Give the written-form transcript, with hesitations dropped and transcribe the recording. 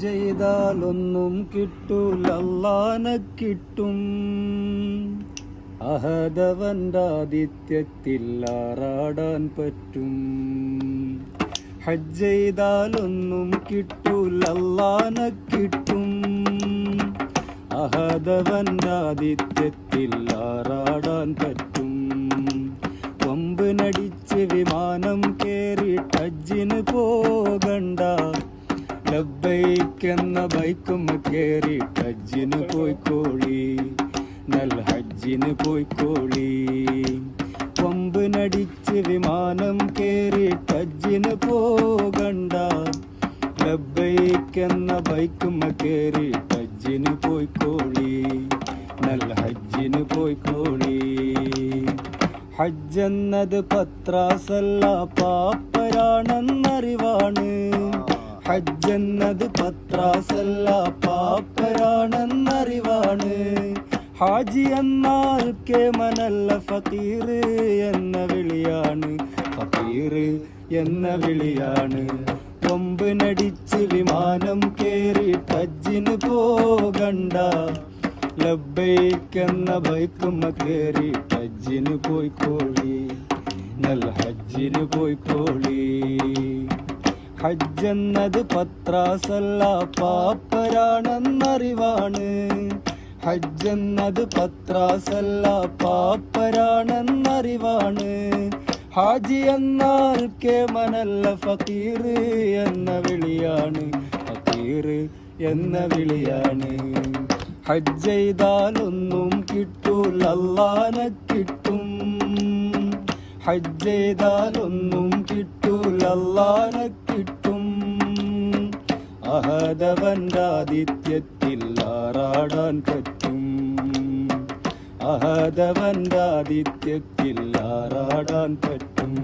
ചെയ്താലൊന്നും കിട്ടൂല അല്ലാഹനെ കിട്ടും. അഹദവന്റെ ആതിഥ്യത്തിൽ ആറാടാൻ പറ്റും. ഹജ്ജ് ചെയ്താലൊന്നും കിട്ടൂല അല്ലാഹനെ കിട്ടും. അഹദവന്റെ ആതിഥ്യത്തിൽ ആറാടാൻ പറ്റും. കൊമ്പിനടിച്ച് വിമാനം കേറി ഹജ്ജിന് പോകണ്ട. ലബ്ബൈക്കെന്ന ബൈക്കും കേറി ഹജ്ജിന് പോയിക്കോളി. നൽ ഹജ്ജിന് പോയിക്കോളി. കൊമ്പിനടിച്ച് വിമാനം കേറി ഹജ്ജിന് പോകണ്ട. ലബ്ബൈക്കെന്ന ബൈക്കും കേറി ഹജ്ജിന് പോയിക്കോളി. നൽ ഹജ്ജിന് പോയിക്കോളി. ഹജ്ജെന്നത് പത്രാസല്ല പാപ്പരാണെന്നറിവാണ്. ഹജ്ജെന്നത് പത്രാസല്ല പാപ്പരാണെന്നറിവാണ്. ഹാജി എന്നാൽ കേമനല്ല ഫക്കീർ എന്ന വിളിയാണ്. ഫക്കീർ എന്ന വിളിയാണ്. കൊമ്പിനടിച്ച് വിമാനം കേറി ഹജ്ജിന് പോകണ്ട. ലബ്ബൈക്കെന്ന ബൈക്കുമ്മ കേറി ഹജ്ജിന് പോയിക്കോളി. നൽ ഹജ്ജിന് പോയിക്കോളി. ഹജ്ജെന്നത് പത്രാസല്ല പാപ്പരാണെന്നറിവാണ്. ഹജ്ജെന്നത് പത്രാസല്ല പാപ്പരാണെന്നറിവാണ്. ഹാജി എന്നാൽ കേമനല്ല ഫക്കീർ എന്ന വിളിയാണ്. ഫക്കീർ എന്ന വിളിയാണ്. ഹജ്ജ് ചെയ്താലൊന്നും കിട്ടൂല അല്ലാഹനെ കിട്ടും. ഹജ്ജ് ചെയ്താലൊന്നും കിട്ടൂല അല്ലാഹനെ കിട്ടും. അഹദവന്റെ ആതിഥ്യത്തിൽ ആറാടാൻ പറ്റും. അഹദവന്റെ ആതിഥ്യത്തിൽ ആറാടാൻ പറ്റും.